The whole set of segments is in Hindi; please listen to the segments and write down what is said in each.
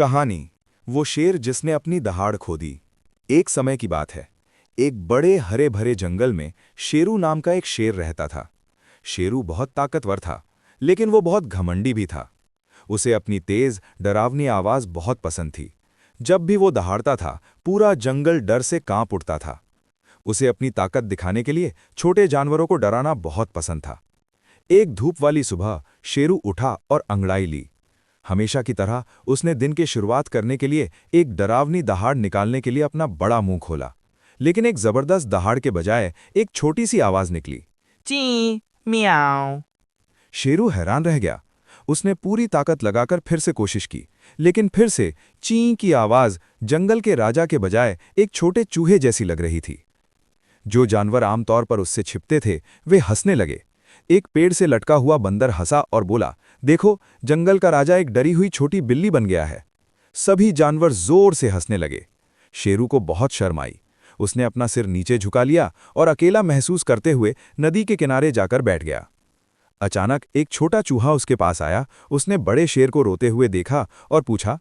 कहानी वो शेर जिसने अपनी दहाड़ खो दी। एक समय की बात है। एक बड़े हरे भरे जंगल में शेरू नाम का एक शेर रहता था। शेरू बहुत ताकतवर था, लेकिन वो बहुत घमंडी भी था। उसे अपनी तेज डरावनी आवाज बहुत पसंद थी। जब भी वो दहाड़ता था, पूरा जंगल डर से कांप उठता था। उसे अपनी ताकत दिखाने के लिए छोटे जानवरों को डराना बहुत पसंद था। एक धूप वाली सुबह शेरू उठा और अंगड़ाई ली। हमेशा की तरह उसने दिन की शुरुआत करने के लिए एक डरावनी दहाड़ निकालने के लिए अपना बड़ा मुंह खोला। लेकिन एक जबरदस्त दहाड़ के बजाय एक छोटी सी आवाज निकली, ची मियाओ। शेरू हैरान रह गया। उसने पूरी ताकत लगाकर फिर से कोशिश की, लेकिन फिर से ची की आवाज जंगल के राजा के बजाय एक छोटे चूहे जैसी लग रही थी। जो जानवर आमतौर पर उससे छिपते थे, वे हंसने लगे। एक पेड़ से लटका हुआ बंदर हंसा और बोला, देखो, जंगल का राजा एक डरी हुई छोटी बिल्ली बन गया है। सभी जानवर जोर से हंसने लगे। शेरू को बहुत शर्म आई। उसने अपना सिर नीचे झुका लिया और अकेला महसूस करते हुए नदी के किनारे जाकर बैठ गया। अचानक एक छोटा चूहा उसके पास आया। उसने बड़े शेर को रोते हुए देखा और पूछा,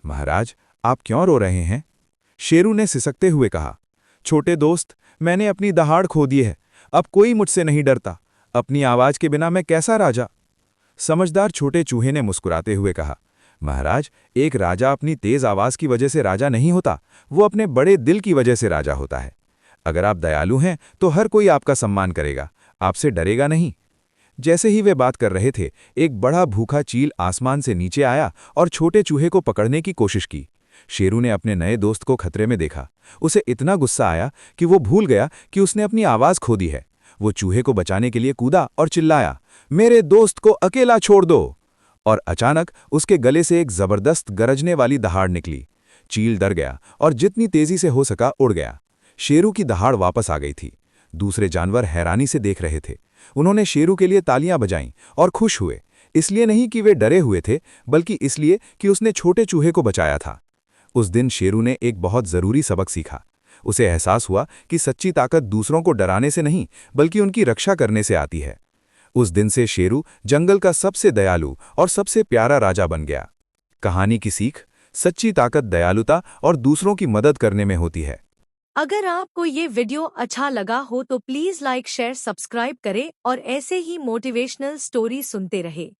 महाराज, आप क्यों रो रहे हैं? शेरू ने सिसकते हुए कहा, छोटे दोस्त, मैंने अपनी दहाड़ खो दी है। अब कोई मुझसे नहीं डरता। अपनी आवाज के बिना मैं कैसा राजा? समझदार छोटे चूहे ने मुस्कुराते हुए कहा, महाराज, एक राजा अपनी तेज आवाज की वजह से राजा नहीं होता, वो अपने बड़े दिल की वजह से राजा होता है। अगर आप दयालु हैं तो हर कोई आपका सम्मान करेगा, आपसे डरेगा नहीं। जैसे ही वे बात कर रहे थे, एक बड़ा भूखा चील आसमान से नीचे आया और छोटे चूहे को पकड़ने की कोशिश की। शेरू ने अपने नए दोस्त को खतरे में देखा। उसे इतना गुस्सा आया कि वो भूल गया कि उसने अपनी आवाज खो दी है। वो चूहे को बचाने के लिए कूदा और चिल्लाया, मेरे दोस्त को अकेला छोड़ दो। और अचानक उसके गले से एक जबरदस्त गरजने वाली दहाड़ निकली। चील डर गया और जितनी तेजी से हो सका उड़ गया। शेरू की दहाड़ वापस आ गई थी। दूसरे जानवर हैरानी से देख रहे थे। उन्होंने शेरू के लिए तालियां बजाईं और खुश हुए, इसलिए नहीं कि वे डरे हुए थे, बल्कि इसलिए कि उसने छोटे चूहे को बचाया था। उस दिन शेरू ने एक बहुत जरूरी सबक सीखा। उसे एहसास हुआ कि सच्ची ताकत दूसरों को डराने से नहीं, बल्कि उनकी रक्षा करने से आती है। उस दिन से शेरू जंगल का सबसे दयालु और सबसे प्यारा राजा बन गया। कहानी की सीख, सच्ची ताकत दयालुता और दूसरों की मदद करने में होती है। अगर आपको ये वीडियो अच्छा लगा हो तो प्लीज़ लाइक शेयर सब्सक्राइब करें और ऐसे ही मोटिवेशनल स्टोरी सुनते रहे।